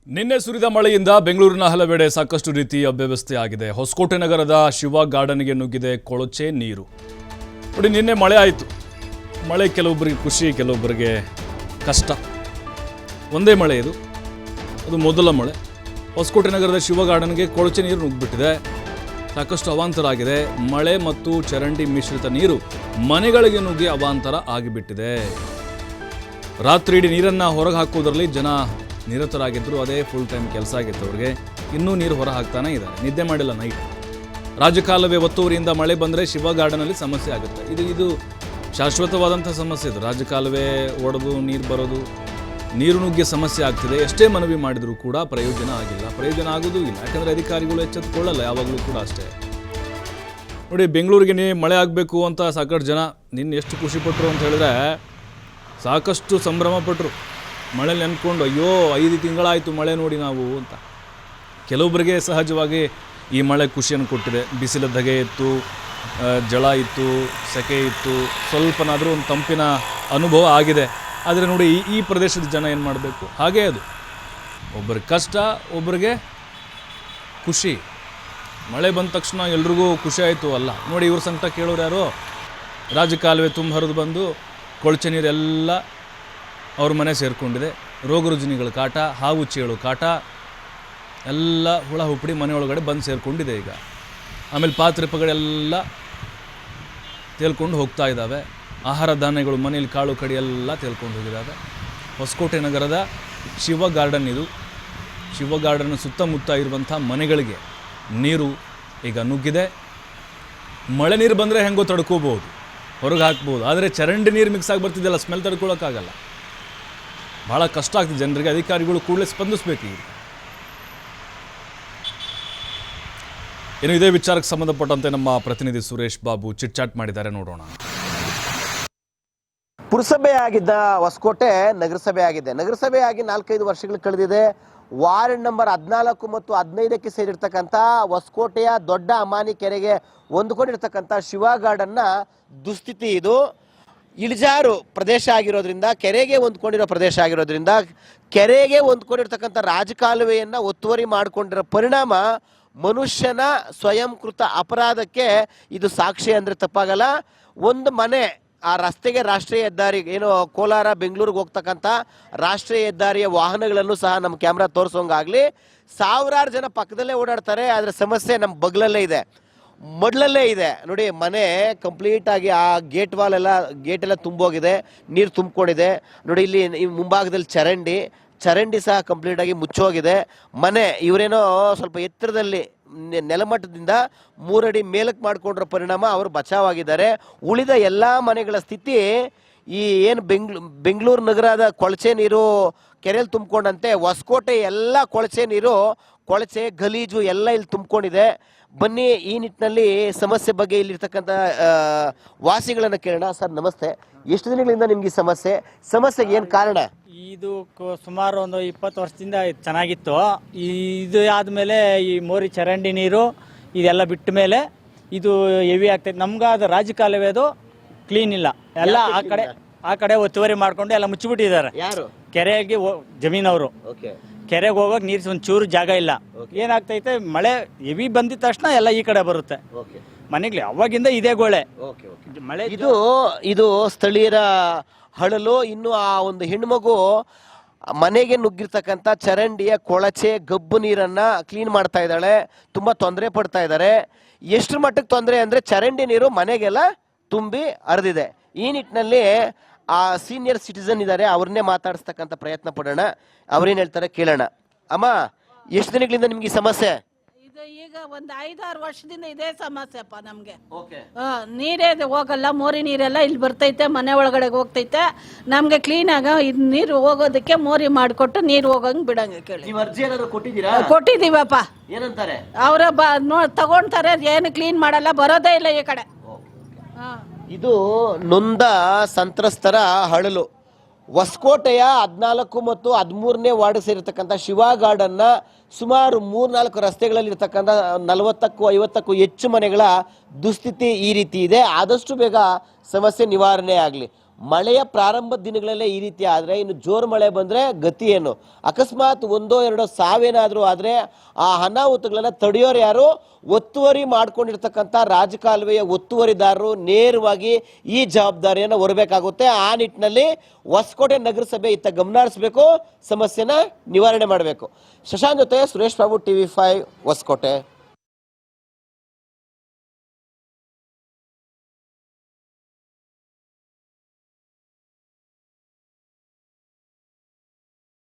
ನಿನ್ನೆ ಸುರಿದ ಮಳೆಯಿಂದ ಬೆಂಗಳೂರಿನ ಹಲವೆಡೆ ಸಾಕಷ್ಟು ರೀತಿ ಅವ್ಯವಸ್ಥೆ ಆಗಿದೆ. ಹೊಸಕೋಟೆ ನಗರದ ಶಿವ ಗಾರ್ಡನ್ಗೆ ನುಗ್ಗಿದೆ ಕೊಳಚೆ ನೀರು. ನೋಡಿ, ನಿನ್ನೆ ಮಳೆ ಆಯಿತು. ಮಳೆ ಕೆಲವೊಬ್ಬರಿಗೆ ಖುಷಿ, ಕೆಲವೊಬ್ಬರಿಗೆ ಕಷ್ಟ. ಒಂದೇ ಮಳೆ ಇದು, ಅದು ಮೊದಲ ಮಳೆ. ಹೊಸಕೋಟೆ ನಗರದ ಶಿವ ಗಾರ್ಡನ್ಗೆ ಕೊಳಚೆ ನೀರು ನುಗ್ಗಿಬಿಟ್ಟಿದೆ. ಸಾಕಷ್ಟು ಅವಾಂತರ ಆಗಿದೆ. ಮಳೆ ಮತ್ತು ಚರಂಡಿ ಮಿಶ್ರಿತ ನೀರು ಮನೆಗಳಿಗೆ ನುಗ್ಗಿ ಅವಾಂತರ ಆಗಿಬಿಟ್ಟಿದೆ. ರಾತ್ರಿ ಇಡೀ ನೀರನ್ನು ಹೊರಗೆ ಹಾಕೋದ್ರಲ್ಲಿ ಜನ ನಿರತರಾಗಿದ್ದರು. ಅದೇ ಫುಲ್ ಟೈಮ್ ಕೆಲಸ ಆಗಿತ್ತು ಅವ್ರಿಗೆ. ಇನ್ನೂ ನೀರು ಹೊರ ಹಾಕ್ತಾನೆ ಇದ್ದಾರೆ, ನಿದ್ದೆ ಮಾಡಿಲ್ಲ ನೈಟ್. ರಾಜಕಾಲುವೆ ಒತ್ತುವರಿಯಿಂದ ಮಳೆ ಬಂದರೆ ಶಿವ ಗಾರ್ಡನಲ್ಲಿ ಸಮಸ್ಯೆ ಆಗುತ್ತೆ. ಇದು ಶಾಶ್ವತವಾದಂಥ ಸಮಸ್ಯೆ. ಇದು ರಾಜಕಾಲುವೆ ಒಡೆದು ನೀರು ಬರೋದು, ನೀರು ನುಗ್ಗಿ ಸಮಸ್ಯೆ ಆಗ್ತಿದೆ. ಎಷ್ಟೇ ಮನವಿ ಮಾಡಿದರೂ ಕೂಡ ಪ್ರಯೋಜನ ಆಗಿಲ್ಲ, ಪ್ರಯೋಜನ ಆಗೋದೂ ಇಲ್ಲ. ಯಾಕಂದರೆ ಅಧಿಕಾರಿಗಳು ಎಚ್ಚೆತ್ತುಕೊಳ್ಳಲ್ಲ ಯಾವಾಗಲೂ ಕೂಡ ಅಷ್ಟೇ. ನೋಡಿ, ಬೆಂಗಳೂರಿಗೆ ಮಳೆ ಆಗಬೇಕು ಅಂತ ಸಾಕಷ್ಟು ಜನ ನಿನ್ನೆ ಎಷ್ಟು ಖುಷಿಪಟ್ಟರು ಅಂತ ಹೇಳಿದ್ರೆ, ಸಾಕಷ್ಟು ಸಂಭ್ರಮ ಪಟ್ಟರು. ಮಳೆ ನೆನ್ಕೊಂಡು, ಅಯ್ಯೋ 5 ತಿಂಗಳಾಯಿತು ಮಳೆ ನೋಡಿ ನಾವು ಅಂತ. ಕೆಲವೊಬ್ಬರಿಗೆ ಸಹಜವಾಗಿ ಈ ಮಳೆ ಖುಷಿಯನ್ನು ಕೊಟ್ಟಿದೆ. ಬಿಸಿಲ ಧಗೆ ಇತ್ತು, ಜಳ ಇತ್ತು, ಸೆಕೆ ಇತ್ತು, ಸ್ವಲ್ಪನಾದರೂ ಒಂದು ತಂಪಿನ ಅನುಭವ ಆಗಿದೆ. ಆದರೆ ನೋಡಿ, ಈ ಪ್ರದೇಶದ ಜನ ಏನು ಮಾಡಬೇಕು? ಹಾಗೇ ಅದು, ಒಬ್ಬರಿಗೆ ಕಷ್ಟ, ಒಬ್ಬರಿಗೆ ಖುಷಿ. ಮಳೆ ಬಂದ ತಕ್ಷಣ ಎಲ್ರಿಗೂ ಖುಷಿ ಆಯಿತು ಅಲ್ಲ. ನೋಡಿ, ಇವ್ರ ಸಂಕಟ ಕೇಳೋರು ಯಾರು? ರಾಜಕಾಲುವೆ ತುಂಬ ಹರಿದು ಬಂದು ಕೊಳಚೆ ನೀರೆಲ್ಲ ಅವ್ರ ಮನೆ ಸೇರಿಕೊಂಡಿದೆ. ರೋಗ ರುಜಿನಿಗಳ ಕಾಟ, ಹಾವು ಚೇಳು ಕಾಟ, ಎಲ್ಲ ಹುಳ ಹುಪ್ಪಡಿ ಮನೆಯೊಳಗಡೆ ಬಂದು ಸೇರಿಕೊಂಡಿದೆ ಈಗ. ಆಮೇಲೆ ಪಾತ್ರೆ ಪಗಳೆಲ್ಲ ತೇಲ್ಕೊಂಡು ಹೋಗ್ತಾ ಇದ್ದಾವೆ. ಆಹಾರ ಧಾನ್ಯಗಳು, ಮನೇಲಿ ಕಾಳು ಕಡಿ ಎಲ್ಲ ತೇಲ್ಕೊಂಡು ಹೋಗಿದ್ದಾವೆ. ಹೊಸಕೋಟೆ ನಗರದ ಶಿವ ಗಾರ್ಡನ್ ಇದು. ಶಿವ ಗಾರ್ಡನ್ ಸುತ್ತಮುತ್ತ ಇರುವಂಥ ಮನೆಗಳಿಗೆ ನೀರು ಈಗ ನುಗ್ಗಿದೆ. ಮಳೆ ನೀರು ಬಂದರೆ ಹೆಂಗೋ ತಡ್ಕೋಬೋದು, ಹೊರಗೆ ಹಾಕ್ಬೋದು. ಆದರೆ ಚರಂಡಿ ನೀರು ಮಿಕ್ಸ್ ಆಗಿ ಬರ್ತಿದ್ದೆಲ್ಲ, ಸ್ಮೆಲ್ ತಡ್ಕೊಳ್ಳೋಕ್ಕಾಗಲ್ಲ. ಭಾಳ ಕಷ್ಟ ಆಗ್ತಿದೆ ಜನರಿಗೆ. ಅಧಿಕಾರಿಗಳು ಕೂಡಲೇ ಸ್ಪಂದಿಸಬೇಕು. ಈಗ ಇನ್ನು ಇದೇ ವಿಚಾರಕ್ಕೆ ಸಂಬಂಧಪಟ್ಟಂತೆ ನಮ್ಮ ಪ್ರತಿನಿಧಿ ಸುರೇಶ್ ಬಾಬು ಚಿಟ್ಚಾಟ್ ಮಾಡಿದ್ದಾರೆ, ನೋಡೋಣ. ಪುರಸಭೆ ಆಗಿದ್ದ ಹೊಸಕೋಟೆ ನಗರಸಭೆ ಆಗಿದೆ. ನಗರಸಭೆ ಆಗಿ 4-5 ವರ್ಷಗಳು ಕಳೆದಿದೆ. ವಾರ್ಡ್ ನಂಬರ್ 14 ಮತ್ತು 15ಕ್ಕೆ ಸೇರಿರ್ತಕ್ಕಂಥ ಹೊಸಕೋಟೆಯ ದೊಡ್ಡ ಅಮಾನಿ ಕೆರೆಗೆ ಹೊಂದ್ಕೊಂಡಿರ್ತಕ್ಕಂಥ ಶಿವ ಗಾರ್ಡನ್ನ ದುಸ್ಥಿತಿ ಇದು. ಇಳಿಜಾರು ಪ್ರದೇಶ ಆಗಿರೋದ್ರಿಂದ, ಕೆರೆಗೆ ಹೊಂದ್ಕೊಂಡಿರೋ ಪ್ರದೇಶ ಆಗಿರೋದ್ರಿಂದ, ಕೆರೆಗೆ ಹೊಂದ್ಕೊಂಡಿರ್ತಕ್ಕಂಥ ರಾಜಕಾಲುವೆಯನ್ನು ಒತ್ತುವರಿ ಮಾಡಿಕೊಂಡಿರೋ ಪರಿಣಾಮ ಮನುಷ್ಯನ ಸ್ವಯಂಕೃತ ಅಪರಾಧಕ್ಕೆ ಇದು ಸಾಕ್ಷಿ ಅಂದರೆ ತಪ್ಪಾಗಲ್ಲ. ಒಂದು ಮನೆ, ಆ ರಸ್ತೆಗೆ ರಾಷ್ಟ್ರೀಯ ಹೆದ್ದಾರಿ, ಏನು ಕೋಲಾರ ಬೆಂಗಳೂರಿಗೆ ಹೋಗ್ತಕ್ಕಂಥ ರಾಷ್ಟ್ರೀಯ ಹೆದ್ದಾರಿಯ ವಾಹನಗಳನ್ನು ಸಹ ನಮ್ಮ ಕ್ಯಾಮ್ರಾ ತೋರಿಸೋಂಗಾಗಲಿ. ಸಾವಿರಾರು ಜನ ಪಕ್ಕದಲ್ಲೇ ಓಡಾಡ್ತಾರೆ. ಆದರೆ ಸಮಸ್ಯೆ ನಮ್ಮ ಬಗ್ಲಲ್ಲೇ ಇದೆ, ಮೊದಲಲ್ಲೇ ಇದೆ. ನೋಡಿ, ಮನೆ ಕಂಪ್ಲೀಟ್ ಆಗಿ ಆ ಗೇಟೆಲ್ಲ ತುಂಬೋಗಿದೆ, ನೀರು ತುಂಬಿಕೊಂಡಿದೆ. ನೋಡಿ, ಇಲ್ಲಿ ಮುಂಭಾಗದಲ್ಲಿ ಚರಂಡಿ ಸಹ ಕಂಪ್ಲೀಟ್ ಆಗಿ ಮುಚ್ಚೋಗಿದೆ. ಮನೆ ಇವರೇನೋ ಸ್ವಲ್ಪ ಎತ್ತರದಲ್ಲಿ ನೆಲಮಟ್ಟದಿಂದ 3 ಅಡಿ ಮೇಲಕ್ಕೆ ಮಾಡಿಕೊಂಡಿರೋ ಪರಿಣಾಮ ಅವರು ಬಚಾವಾಗಿದ್ದಾರೆ. ಉಳಿದ ಎಲ್ಲ ಮನೆಗಳ ಸ್ಥಿತಿ ಈ ಏನು ಬೆಂಗಳೂರು ನಗರದ ಕೊಳಚೆ ನೀರು ಕೆರೆಯಲ್ಲಿ ತುಂಬಿಕೊಂಡಂತೆ ಹೊಸಕೋಟೆ ಎಲ್ಲ ಕೊಳಚೆ ನೀರು, ಕೊಳಚೆ ಗಲೀಜು ಎಲ್ಲ ಇಲ್ಲಿ ತುಂಬಿಕೊಂಡಿದೆ. ಬನ್ನಿ, ಈ ನಿಟ್ಟಿನಲ್ಲಿ ಸಮಸ್ಯೆ ಬಗ್ಗೆ ಇಲ್ಲಿರ್ತಕ್ಕಂಥ ವಾಸಿಗಳನ್ನು ಕೇಳೋಣ. ಸರ್ ನಮಸ್ತೆ, ಎಷ್ಟು ದಿನಗಳಿಂದ ನಿಮ್ಗೆ ಈ ಸಮಸ್ಯೆಗೆ ಏನು ಕಾರಣ? ಇದು ಸುಮಾರು ಒಂದು 20 ವರ್ಷದಿಂದ ಚೆನ್ನಾಗಿತ್ತು. ಇದು ಆದಮೇಲೆ ಈ ಮೋರಿ ಚರಂಡಿ ನೀರು ಇದೆಲ್ಲ ಬಿಟ್ಟ ಮೇಲೆ ಇದು ಹೆವಿ ಆಗ್ತೈತೆ. ನಮ್ಗೆ ಅದು ರಾಜಕಾಲುವೆ ಅದು ಕ್ಲೀನ್ ಇಲ್ಲ. ಎಲ್ಲ ಆ ಕಡೆ ಒತ್ತುವರಿ ಮಾಡ್ಕೊಂಡು ಎಲ್ಲ ಮುಚ್ಚಿಬಿಟ್ಟಿದ್ದಾರೆ. ಯಾರು? ಕೆರೆಗೆ ಜಮೀನವರು. ಕೆರೆಗೆ ಹೋಗೋಕೆ ನೀರು ಒಂಚೂರು ಜಾಗ ಇಲ್ಲ. ಏನಾಗ್ತೈತೆ, ಮಳೆ ಹೆವಿ ಬಂದಿದ ತಕ್ಷಣ ಎಲ್ಲ ಈ ಕಡೆ ಬರುತ್ತೆ ಮನೆಗೆ. ಅವಾಗಿಂದ ಇದೇ ಗೋಳೆ ಮಳೆ. ಇದು ಸ್ಥಳೀಯರ ಹಳಲು. ಇನ್ನು ಆ ಒಂದು ಹೆಣ್ಮಗು ಮನೆಗೆ ನುಗ್ಗಿರ್ತಕ್ಕಂಥ ಚರಂಡಿಯ ಕೊಳಚೆ ಗಬ್ಬು ನೀರನ್ನ ಕ್ಲೀನ್ ಮಾಡ್ತಾ ಇದ್ದಾಳೆ. ತುಂಬಾ ತೊಂದರೆ ಪಡ್ತಾ ಇದ್ದಾರೆ. ಎಷ್ಟು ಮಟ್ಟಕ್ಕೆ ತೊಂದರೆ ಅಂದ್ರೆ, ಚರಂಡಿ ನೀರು ಮನೆಗೆಲ್ಲ ತುಂಬಿ ಹರಿದಿದೆ. ಈ ನಿಟ್ಟಿನಲ್ಲಿ ಆ ಸೀನಿಯರ್ ಸಿಟಿಸನ್ ಇದ್ದಾರೆ, ಅವ್ರನ್ನೇ ಮಾತಾಡಿಸ್ತಕ್ಕಂಥ ಪ್ರಯತ್ನ ಪಡೋಣ. ಅವ್ರೇನ್ ಹೇಳ್ತಾರೆ ಕೇಳೋಣ. ಅಮ್ಮ, ಎಷ್ಟು ದಿನಗಳಿಂದ ನಿಮ್ಗೆ ಈ ಸಮಸ್ಯೆ? ಈಗ ಒಂದು 5-6 ವರ್ಷದಿಂದ ಇದೇ ಸಮಸ್ಯೆಪ್ಪ ನಮ್ಗೆ. ನೀರೇ ಹೋಗಲ್ಲ, ಮೋರಿ ನೀರೆಲ್ಲ ಇಲ್ಲಿ ಬರ್ತೈತೆ, ಮನೆ ಒಳಗಡೆ ಹೋಗ್ತೈತೆ. ನಮ್ಗೆ ಕ್ಲೀನ್ ಆಗ ನೀರು ಹೋಗೋದಕ್ಕೆ ಮೋರಿ ಮಾಡಿಕೊಟ್ಟು ನೀರು ಹೋಗಂಗ್ ಬಿಡಂಗ ಕೇಳಿ. ಕೊಟ್ಟಿದೀವಪ್ಪ. ಏನಂತಾರೆ? ಅವ್ರ ತಗೊಂತಾರೆ, ಏನು ಕ್ಲೀನ್ ಮಾಡಲ್ಲ, ಬರೋದೇ ಇಲ್ಲ ಈ ಕಡೆ. ಇದು ನೊಂದ ಸಂತ್ರಸ್ತರ ಹಳಲು. ಹೊಸಕೋಟೆಯ 14 ಮತ್ತು 13ನೇ ವಾರ್ಡ್ ಸೇರಿರ್ತಕ್ಕಂಥ ಶಿವ ಗಾರ್ಡನ್ನ ಸುಮಾರು 3-4 ರಸ್ತೆಗಳಲ್ಲಿ ಇರ್ತಕ್ಕಂಥ 40-50ಕ್ಕೂ ಹೆಚ್ಚು ಮನೆಗಳ ದುಸ್ಥಿತಿ ಈ ರೀತಿ ಇದೆ. ಆದಷ್ಟು ಬೇಗ ಸಮಸ್ಯೆ ನಿವಾರಣೆ ಆಗಲಿ. ಮಳೆಯ ಪ್ರಾರಂಭದ ದಿನಗಳಲ್ಲೇ ಈ ರೀತಿ ಆದರೆ ಇನ್ನು ಜೋರು ಮಳೆ ಬಂದರೆ ಗತಿ ಏನು? ಅಕಸ್ಮಾತ್ ಒಂದೋ ಎರಡೋ ಸಾವೇನಾದರೂ ಆದರೆ ಆ ಅನಾಹುತಗಳನ್ನು ತಡೆಯೋರು ಯಾರು? ಒತ್ತುವರಿ ಮಾಡ್ಕೊಂಡಿರ್ತಕ್ಕಂಥ ರಾಜಕಾಲುವೆಯ ಒತ್ತುವರಿದಾರರು ನೇರವಾಗಿ ಈ ಜವಾಬ್ದಾರಿಯನ್ನು ಹೊರಬೇಕಾಗುತ್ತೆ. ಆ ನಿಟ್ಟಿನಲ್ಲಿ ಹೊಸಕೋಟೆ ನಗರಸಭೆ ಇತ್ತ ಗಮನ ಹರಿಸಬೇಕು, ಸಮಸ್ಯೆನ ನಿವಾರಣೆ ಮಾಡಬೇಕು. ಶಶಾಂಕ್ ಜೊತೆ ಸುರೇಶ್ ಬಾಬು, TV5 ಹೊಸಕೋಟೆ.